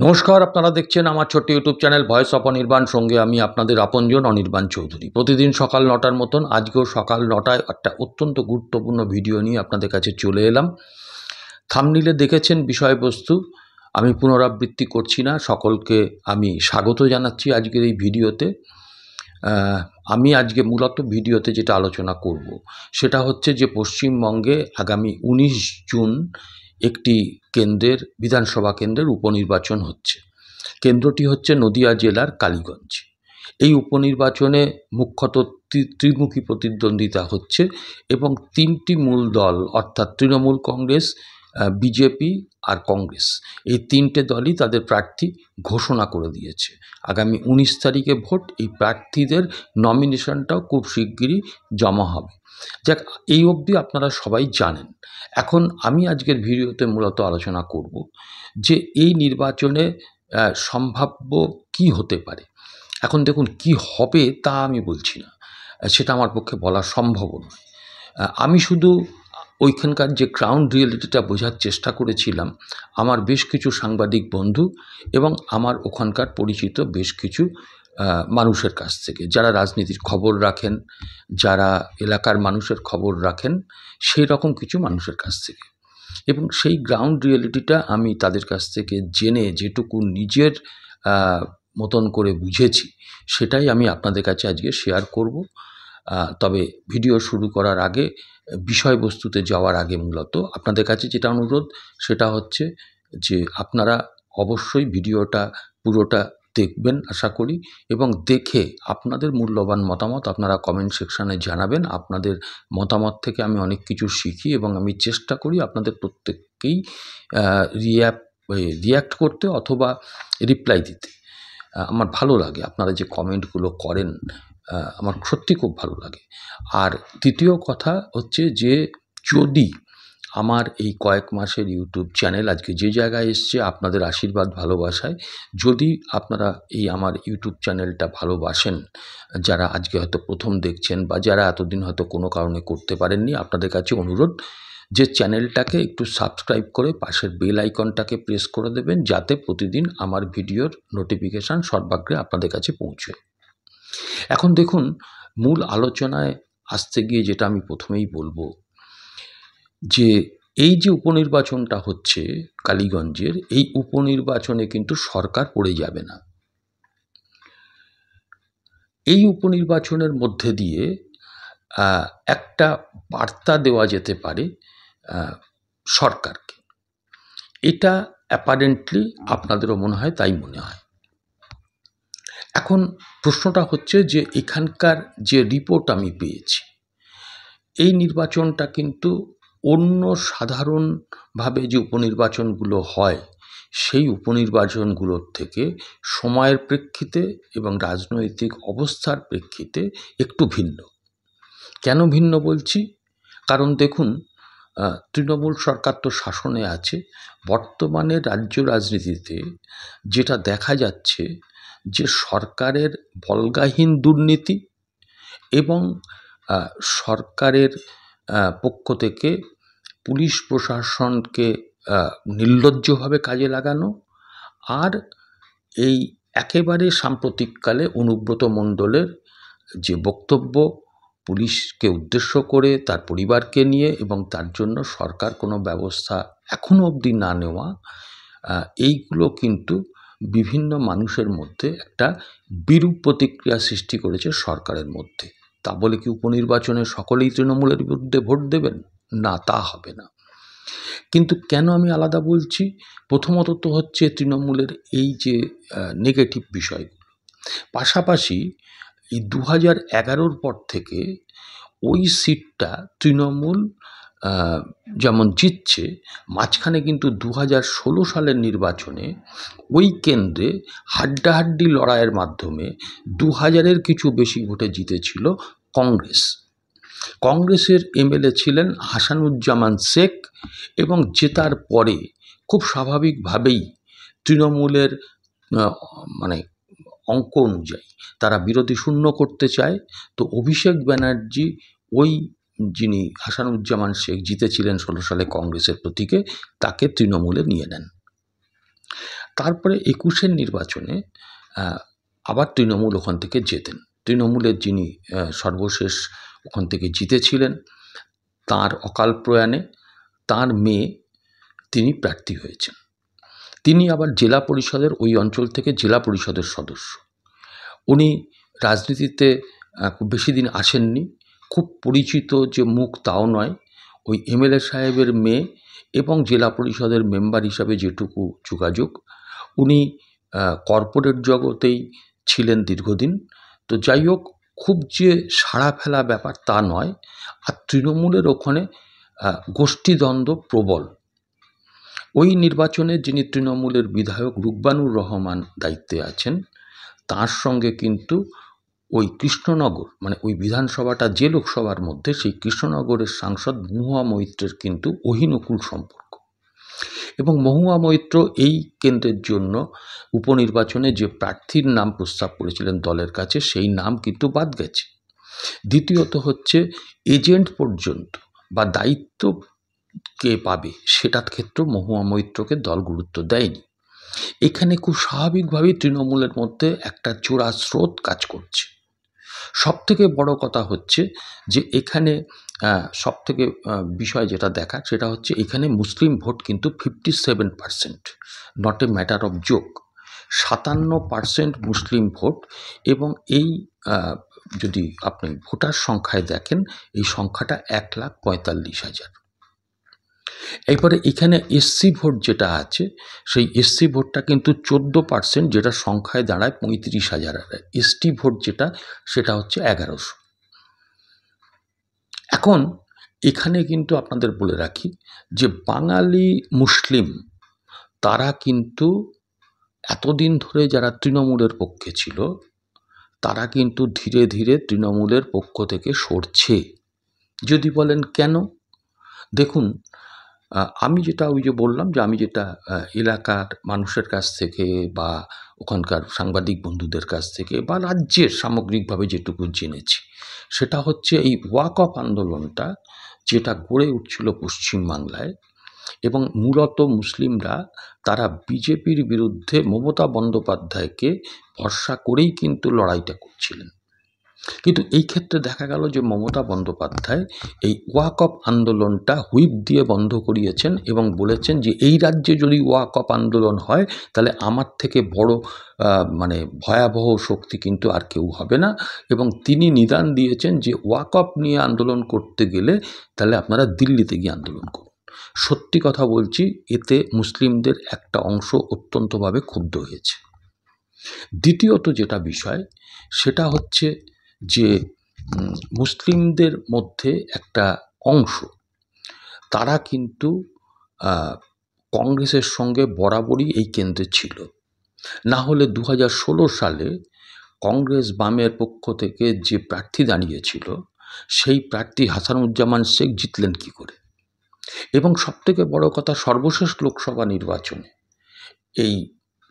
নমস্কার, আপনারা দেখছেন আমার ছোট্ট YouTube channel voice of Anirban. সঙ্গে আমি আপনাদের আপনজন অনির্বাণ চৌধুরী। প্রতিদিন সকাল ৯টার মতন আজকেও সকাল ৯টায় একটা অত্যন্ত গুরুত্বপূর্ণ ভিডিও নিয়ে আপনাদের কাছে চলে এলাম। থাম্বনেইলে দেখেছেন বিষয়বস্তু, আমি পুনরাবৃত্তি করছি না। সকলকে আমি স্বাগত জানাচ্ছি আজকের এই ভিডিওতে। আমি আজকে মূলত ভিডিওতে যেটা আলোচনা করব সেটা হচ্ছে যে পশ্চিমবঙ্গে আগামী ১৯ জুন একটি কেন্দ্রের বিধানসভা কেন্দ্রের উপনির্বাচন হচ্ছে। কেন্দ্রটি হচ্ছে নদিয়া জেলার কালীগঞ্জ। এই উপনির্বাচনে মুখ্যত ত্রিমুখী প্রতিদ্বন্দ্বিতা হচ্ছে এবং তিনটি মূল দল অর্থাৎ তৃণমূল কংগ্রেস, বিজেপি আর কংগ্রেস, এই তিনটে দলই তাদের প্রার্থী ঘোষণা করে দিয়েছে। আগামী ১৯ তারিখে ভোট। এই প্রার্থীদের নমিনেশনটাও খুব শিগগিরই জমা হবে। যাক, এই অবধি আপনারা সবাই জানেন। এখন আমি আজকের ভিডিওতে মূলত আলোচনা করব যে এই নির্বাচনে সম্ভাব্য কি হতে পারে। এখন দেখুন, কি হবে তা আমি বলছি না, সেটা আমার পক্ষে বলা সম্ভব নয়। আমি শুধু ওইখানকার যে গ্রাউন্ড রিয়েলিটিটা বোঝার চেষ্টা করেছিলাম আমার বেশ কিছু সাংবাদিক বন্ধু এবং আমার ওখানকার পরিচিত বেশ কিছু মানুষের কাছ থেকে, যারা রাজনীতির খবর রাখেন, যারা এলাকার মানুষের খবর রাখেন, সেই রকম কিছু মানুষের কাছ থেকে। এবং সেই গ্রাউন্ড রিয়েলিটিটা আমি তাদের কাছ থেকে জেনে যেটুকু নিজের মতন করে বুঝেছি সেটাই আমি আপনাদের কাছে আজকে শেয়ার করব। তবে ভিডিও শুরু করার আগে, বিষয়বস্তুতে যাওয়ার আগে মূলত আপনাদের কাছে যেটা অনুরোধ সেটা হচ্ছে যে আপনারা অবশ্যই ভিডিওটা পুরোটা দেখবেন আশা করি, এবং দেখে আপনাদের মূল্যবান মতামত আপনারা কমেন্ট সেকশানে জানাবেন। আপনাদের মতামত থেকে আমি অনেক কিছু শিখি এবং আমি চেষ্টা করি আপনাদের প্রত্যেককেই রিয়্যাক্ট করতে অথবা রিপ্লাই দিতে। আমার ভালো লাগে আপনারা যে কমেন্টগুলো করেন, আমার সত্যি খুব ভালো লাগে। আর দ্বিতীয় কথা হচ্ছে যে যদি আমার এই কয়েক মাসের ইউটিউব চ্যানেল আজকে যে জায়গায় এসছে আপনাদের আশীর্বাদ ভালোবাসায়, যদি আপনারা এই আমার ইউটিউব চ্যানেলটা ভালোবাসেন, যারা আজকে হয়তো প্রথম দেখছেন বা যারা এতদিন হয়তো কোনো কারণে করতে পারেননি, আপনাদের কাছে অনুরোধ যে চ্যানেলটাকে একটু সাবস্ক্রাইব করে পাশের বেল আইকনটাকে প্রেস করে দেবেন, যাতে প্রতিদিন আমার ভিডিওর নোটিফিকেশান সর্বাগ্রে আপনাদের কাছে পৌঁছয়। এখন দেখুন, মূল আলোচনায় আসতে গিয়ে যেটা আমি প্রথমেই বলবো যে এই যে উপনির্বাচনটা হচ্ছে কালীগঞ্জের, এই উপনির্বাচনে কিন্তু সরকার পড়ে যাবে না। এই উপনির্বাচনের মধ্যে দিয়ে একটা বার্তা দেওয়া যেতে পারে সরকারকে। এটা অ্যাপারেন্টলি আপনাদেরও মনে হয় তাই মনে হয়। এখন প্রশ্নটা হচ্ছে যে এখানকার যে রিপোর্ট আমি পেয়েছি, এই নির্বাচনটা কিন্তু অন্য সাধারণভাবে যে উপনির্বাচনগুলো হয় সেই উপনির্বাচনগুলোর থেকে সময়ের প্রেক্ষিতে এবং রাজনৈতিক অবস্থার প্রেক্ষিতে একটু ভিন্ন। কেন ভিন্ন বলছি? কারণ দেখুন, তৃণমূল সরকার তো শাসনে আছে। বর্তমানে রাজ্য রাজনীতিতে যেটা দেখা যাচ্ছে যে সরকারের বল্গাহীন দুর্নীতি এবং সরকারের পক্ষ থেকে পুলিশ প্রশাসনকে নির্লজ্জভাবে কাজে লাগানো, আর এই একেবারে সাম্প্রতিককালে অনুব্রত মণ্ডলের যে বক্তব্য পুলিশকে উদ্দেশ্য করে, তার পরিবারকে নিয়ে, এবং তার জন্য সরকার কোনো ব্যবস্থা এখনও অবধি না নেওয়া, এইগুলো কিন্তু বিভিন্ন মানুষের মধ্যে একটা বিরূপ প্রতিক্রিয়া সৃষ্টি করেছে সরকারের মধ্যে। তা বলে কি উপনির্বাচনে সকলেই তৃণমূলের বিরুদ্ধে ভোট দেবেন? না, তা হবে না। কিন্তু কেন আমি আলাদা বলছি? প্রথমত তো হচ্ছে তৃণমূলের এই যে নেগেটিভ বিষয়গুলো, পাশাপাশি এই 2011 পর থেকে ওই সিটটা তৃণমূল যেমন জিতছে, মাঝখানে কিন্তু 2016 সালের নির্বাচনে ওই কেন্দ্রে হাড্ডাহাড্ডি লড়াইয়ের মাধ্যমে 2000-এর কিছু বেশি ভোটে জিতেছিল কংগ্রেস। কংগ্রেসের এমএলএ ছিলেন হাসানুজ্জামান শেখ, এবং জেতার পরে খুব স্বাভাবিকভাবেই তৃণমূলের মানে অঙ্ক অনুযায়ী তারা বিরোধী শূন্য করতে চায়। তো অভিষেক ব্যানার্জি, ওই যিনি হাসানুজ্জামান শেখ জিতেছিলেন 16 সালে কংগ্রেসের প্রতীকে, তাকে তৃণমূলে নিয়ে নেন। তারপরে 21-এর নির্বাচনে আবার তৃণমূল ওখান থেকে জেতেন। তৃণমূলের যিনি সর্বশেষ ওখান থেকে জিতেছিলেন, তাঁর অকাল প্রয়াণে তাঁর মেয়ে তিনি প্রার্থী হয়েছেন। তিনি আবার জেলা পরিষদের ওই অঞ্চল থেকে জেলা পরিষদের সদস্য। উনি রাজনীতিতে খুব বেশি দিন আসেননি, খুব পরিচিত যে মুখ তাও নয়। ওই এমএলএ সাহেবের মেয়ে এবং জেলা পরিষদের মেম্বার হিসাবে যেটুকু যোগাযোগ, উনি কর্পোরেট জগতেই ছিলেন দীর্ঘদিন। তো যাই হোক, খুব যে সাড়া ফেলা ব্যাপার তা নয়। আর তৃণমূলের ওখানে গোষ্ঠীদ্বন্দ্ব প্রবল। ওই নির্বাচনে যিনি তৃণমূলের বিধায়ক রুকবানুর রহমান দায়িত্বে আছেন, তার সঙ্গে কিন্তু ওই কৃষ্ণনগর, মানে ওই বিধানসভাটা যে লোকসভার মধ্যে, সেই কৃষ্ণনগরের সাংসদ মহুয়া মৈত্রের কিন্তু অহিনকুল সম্পর্ক। এবং মহুয়া মৈত্র এই কেন্দ্রের জন্য উপনির্বাচনে যে প্রার্থীর নাম প্রস্তাব করেছিলেন দলের কাছে, সেই নাম কিন্তু বাদ গেছে। দ্বিতীয়ত হচ্ছে, এজেন্ট পর্যন্ত বা দায়িত্ব কে পাবে সেটার ক্ষেত্রেও মহুয়া মৈত্রকে দল গুরুত্ব দেয়নি। এখানে খুব স্বাভাবিকভাবেই তৃণমূলের মধ্যে একটা চোরা স্রোত কাজ করছে। সবথেকে বড় কথা হচ্ছে যে এখানে সবথেকে বিষয় যেটা দেখার, সেটা হচ্ছে এখানে মুসলিম ভোট কিন্তু 57%, not a matter of joke. 57% Muslim vote. এবং এই যদি আপনি ভোটার সংখ্যায় দেখেন, এই সংখ্যাটা 1,45,000। এরপরে এখানে এসসি ভোট যেটা আছে, সেই এসসি ভোটটা কিন্তু 14%, যেটা সংখ্যায় দাঁড়ায় 35,000। এসটি ভোট যেটা, সেটা হচ্ছে 1100। এখন এখানে কিন্তু আপনাদের বলে রাখি যে বাঙালি মুসলিম তারা কিন্তু এতদিন ধরে যারা তৃণমূলের পক্ষে ছিল, তারা কিন্তু ধীরে ধীরে তৃণমূলের পক্ষ থেকে সরছে। যদি বলেন কেন, দেখুন, আমি যেটা ওই যে বললাম যে আমি যেটা এলাকার মানুষের কাছ থেকে বা ওখানকার সাংবাদিক বন্ধুদের কাছ থেকে বা রাজ্যের সামগ্রিকভাবে যেটুকু জেনেছি, সেটা হচ্ছে এই ওয়াকফ আন্দোলনটা যেটা গড়ে উঠছিল পশ্চিমবাংলায়, এবং মূলত মুসলিমরা তারা বিজেপির বিরুদ্ধে মমতা বন্দ্যোপাধ্যায়কে ভরসা করেই কিন্তু লড়াইটা করছিলেন। কিন্তু এই ক্ষেত্রে দেখা গেল যে মমতা বন্দ্যোপাধ্যায় এই ওয়াকফ আন্দোলনটা হুইপ দিয়ে বন্ধ করিয়েছেন এবং বলেছেন যে এই রাজ্যে যদি ওয়াকফ আন্দোলন হয়, তাহলে আমার থেকে বড় মানে ভয়াবহ শক্তি কিন্তু আর কেউ হবে না। এবং তিনি নিদান দিয়েছেন যে ওয়াকফ নিয়ে আন্দোলন করতে গেলে তাহলে আপনারা দিল্লিতে গিয়ে আন্দোলন করুন। সত্যি কথা বলছি, এতে মুসলিমদের একটা অংশ অত্যন্তভাবে ক্ষুব্ধ হয়েছে। দ্বিতীয়ত যেটা বিষয়, সেটা হচ্ছে যে মুসলিমদের মধ্যে একটা অংশ তারা কিন্তু কংগ্রেসের সঙ্গে বরাবরই এই কেন্দ্রে ছিল। না হলে 2016 সালে কংগ্রেস বামের পক্ষ থেকে যে প্রার্থী দাঁড়িয়েছিল, সেই প্রার্থী হাসানুজ্জামান শেখ জিতলেন কী করে? এবং সবথেকে বড় কথা, সর্বশেষ লোকসভা নির্বাচনে এই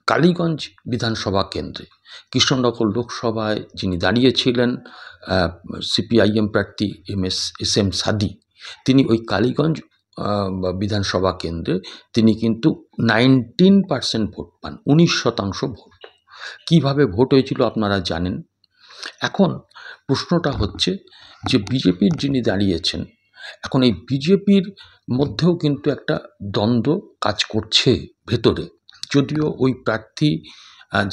কালীগঞ্জ বিধানসভা কেন্দ্রে কৃষ্ণনগর লোকসভায় যিনি দাঁড়িয়েছিলেন সিপিআইএম প্রার্থী এস এম সাদি, তিনি ওই কালীগঞ্জ বিধানসভা কেন্দ্রে তিনি কিন্তু 19% ভোট পান, 19% ভোট। কিভাবে ভোট হয়েছিল আপনারা জানেন। এখন প্রশ্নটা হচ্ছে যে বিজেপির যিনি দাঁড়িয়েছেন, এখন এই বিজেপির মধ্যেও কিন্তু একটা দ্বন্দ্ব কাজ করছে ভেতরে। যদিও ওই প্রার্থী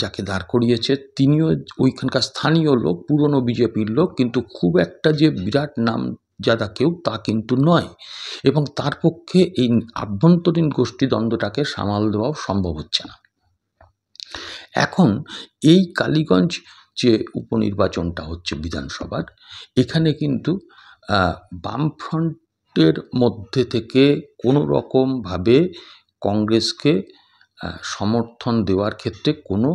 যাকে দাঁড় করিয়েছে তিনিও ওইখানকার স্থানীয় লোক, পুরনো বিজেপির লোক, কিন্তু খুব একটা যে বিরাট নামজাদা কেউ তা কিন্তু নয়। এবং তার পক্ষে এই আভ্যন্তরীণ গোষ্ঠীদ্বন্দ্বটাকে সামাল দেওয়াও সম্ভব হচ্ছে না। এখন এই কালীগঞ্জ যে উপনির্বাচনটা হচ্ছে বিধানসভার, এখানে কিন্তু বামফ্রন্টের মধ্যে থেকে কোনো রকমভাবে কংগ্রেসকে সমর্থন দেওয়ার ক্ষেত্রে কোনো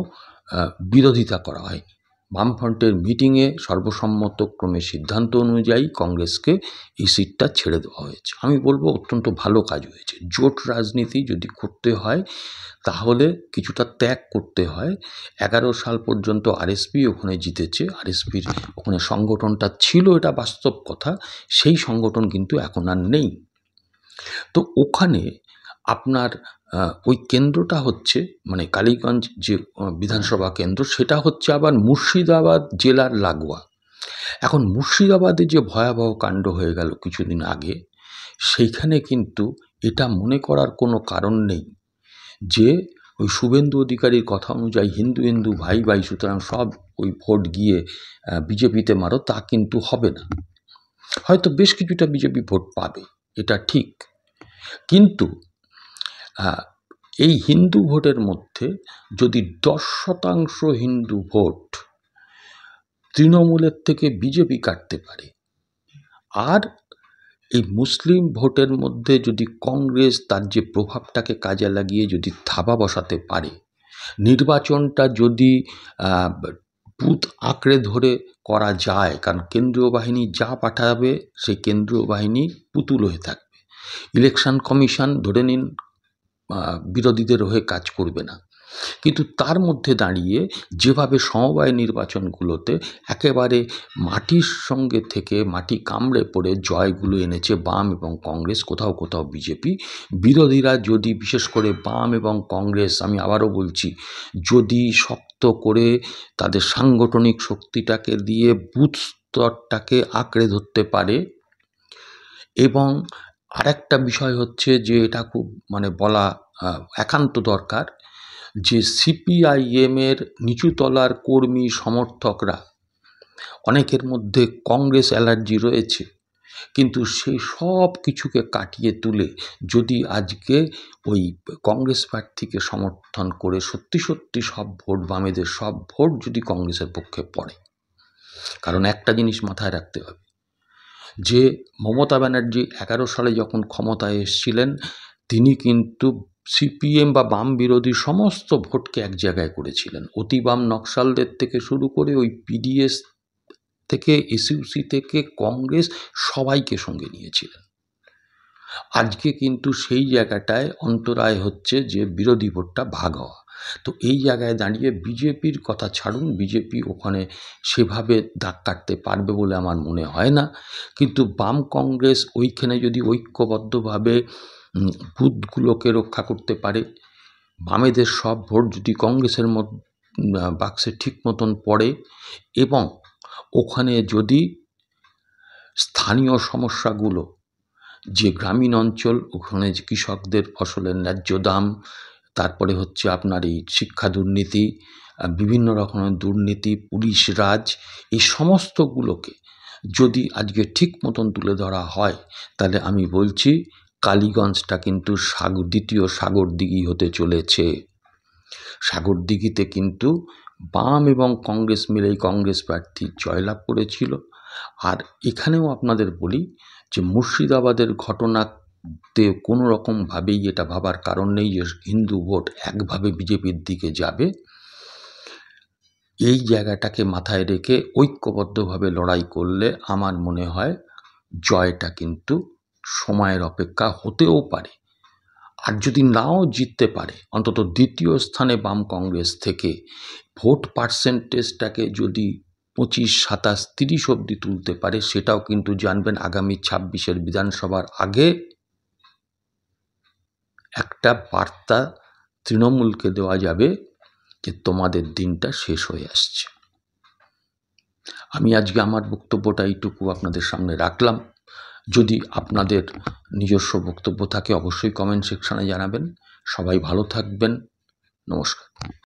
বিরোধিতা করা হয়নি। বামফ্রন্টের মিটিংয়ে সর্বসম্মতক্রমে সিদ্ধান্ত অনুযায়ী কংগ্রেসকে এই সিটটা ছেড়ে দেওয়া হয়েছে। আমি বলবো অত্যন্ত ভালো কাজ হয়েছে। জোট রাজনীতি যদি করতে হয় তাহলে কিছুটা ত্যাগ করতে হয়। 11 সাল পর্যন্ত আরএসপি ওখানে জিতেছে, আরএসপির ওখানে সংগঠনটা ছিল, এটা বাস্তব কথা। সেই সংগঠন কিন্তু এখন আর নেই। তো ওখানে আপনার ওই কেন্দ্রটা হচ্ছে মানে কালীগঞ্জ যে বিধানসভা কেন্দ্র, সেটা হচ্ছে আবার মুর্শিদাবাদ জেলার লাগোয়া। এখন মুর্শিদাবাদে যে ভয়াবহ কাণ্ড হয়ে গেল কিছুদিন আগে, সেইখানে কিন্তু এটা মনে করার কোনো কারণ নেই যে ওই শুভেন্দু অধিকারীর কথা অনুযায়ী হিন্দু হিন্দু ভাই ভাই, সুতরাং সব ওই ভোট গিয়ে বিজেপিতে মারো, তা কিন্তু হবে না। হয়তো বেশ কিছুটা বিজেপি ভোট পাবে, এটা ঠিক, কিন্তু এই হিন্দু ভোটের মধ্যে যদি 10% হিন্দু ভোট তৃণমূলের থেকে বিজেপি কাটতে পারে, আর এই মুসলিম ভোটের মধ্যে যদি কংগ্রেস তার যে প্রভাবটাকে কাজে লাগিয়ে যদি থাবা বসাতে পারে, নির্বাচনটা যদি বুথ আঁকড়ে ধরে করা যায়, কারণ কেন্দ্রীয় বাহিনী যা পাঠাবে সেই কেন্দ্রীয় বাহিনী পুতুল হয়ে থাকবে। ইলেকশন কমিশন ধরে নিন বিরোধীদের হয়ে কাজ করবে না, কিন্তু তার মধ্যে দাঁড়িয়ে যেভাবে সমবায় নির্বাচনগুলোতে একেবারে মাটির সঙ্গে থেকে মাটি কামড়ে পড়ে জয়গুলো এনেছে বাম এবং কংগ্রেস, কোথাও কোথাও বিজেপি, বিরোধীরা যদি বিশেষ করে বাম এবং কংগ্রেস, আমি আবারও বলছি, যদি শক্ত করে তাদের সাংগঠনিক শক্তিটাকে দিয়ে বুথ স্তরটাকে আঁকড়ে ধরতে পারে। এবং আরেকটা বিষয় হচ্ছে যে এটা খুব মানে বলা একান্ত দরকার, যে সিপিআইএমের নিচুতলার কর্মী সমর্থকরা, অনেকের মধ্যে কংগ্রেস অ্যালার্জি রয়েছে, কিন্তু সেই সব কিছুকে কাটিয়ে তুলে যদি আজকে ওই কংগ্রেস প্রার্থীকে সমর্থন করে সত্যি সত্যি সব ভোট বামেদের সব ভোট যদি কংগ্রেসের পক্ষে পড়ে, কারণ একটা জিনিস মাথায় রাখতে হবে যে মমতা ব্যানার্জি 11 সালে যখন ক্ষমতায় এসেছিলেন, তিনি কিন্তু সিপিএম বা বাম বিরোধী সমস্ত ভোটকে এক জায়গায় করেছিলেন। অতি বাম নকশালদের থেকে শুরু করে ওই পিডিএস থেকে এসইউসি থেকে কংগ্রেস সবাইকে সঙ্গে নিয়েছিলেন। আজকে কিন্তু সেই জায়গাটায় অন্তরায় হচ্ছে যে বিরোধী ভোটটা ভাগ হওয়া। তো এই জায়গায় দাঁড়িয়ে বিজেপির কথা ছাড়ুন, বিজেপি ওখানে সেভাবে দাগ কাটতে পারবে বলে আমার মনে হয় না, কিন্তু বাম কংগ্রেস ওইখানে যদি ঐক্যবদ্ধভাবে বুথগুলোকে রক্ষা করতে পারে, বামেদের সব ভোট যদি কংগ্রেসের বাক্সে ঠিক মতন পড়ে, এবং ওখানে যদি স্থানীয় সমস্যাগুলো, যে গ্রামীণ অঞ্চল, ওখানে যে কৃষকদের ফসলের ন্যায্য দাম, তারপরে হচ্ছে আপনার এই শিক্ষা দুর্নীতি, বিভিন্ন রকমের দুর্নীতি, পুলিশ রাজ, এই সমস্তগুলোকে যদি আজকে ঠিক মতন তুলে ধরা হয়, তাহলে আমি বলছি কালীগঞ্জটা কিন্তু দ্বিতীয় সাগরদিঘি হতে চলেছে। সাগরদিঘিতে কিন্তু বাম এবং কংগ্রেস মিলেই কংগ্রেস প্রার্থী জয়লাভ করেছিল। আর এখানেও আপনাদের বলি যে মুর্শিদাবাদের ঘটনাতে কোনো রকমভাবেই এটা ভাবার কারণ নেই যে হিন্দু ভোট একভাবে বিজেপির দিকে যাবে। এই জায়গাটাকে মাথায় রেখে ঐক্যবদ্ধভাবে লড়াই করলে আমার মনে হয় জয়টা কিন্তু সময়ের অপেক্ষা হতেও পারে। আর যদি নাও জিততে পারে, অন্তত দ্বিতীয় স্থানে বাম কংগ্রেস থেকে ভোট পার্সেন্টেজটাকে যদি 25, 27, 30 অবধি তুলতে পারে, সেটাও কিন্তু জানবেন আগামী 26-এর বিধানসভার আগে একটা বার্তা তৃণমূলকে দেওয়া যাবে যে তোমাদের দিনটা শেষ হয়ে আসছে। আমি আজকে আমার বক্তব্যটা এইটুকু আপনাদের সামনে রাখলাম। যদি আপনাদের নিজস্ব বক্তব্য থাকে অবশ্যই কমেন্ট সেকশনে জানাবেন। সবাই ভালো থাকবেন। নমস্কার।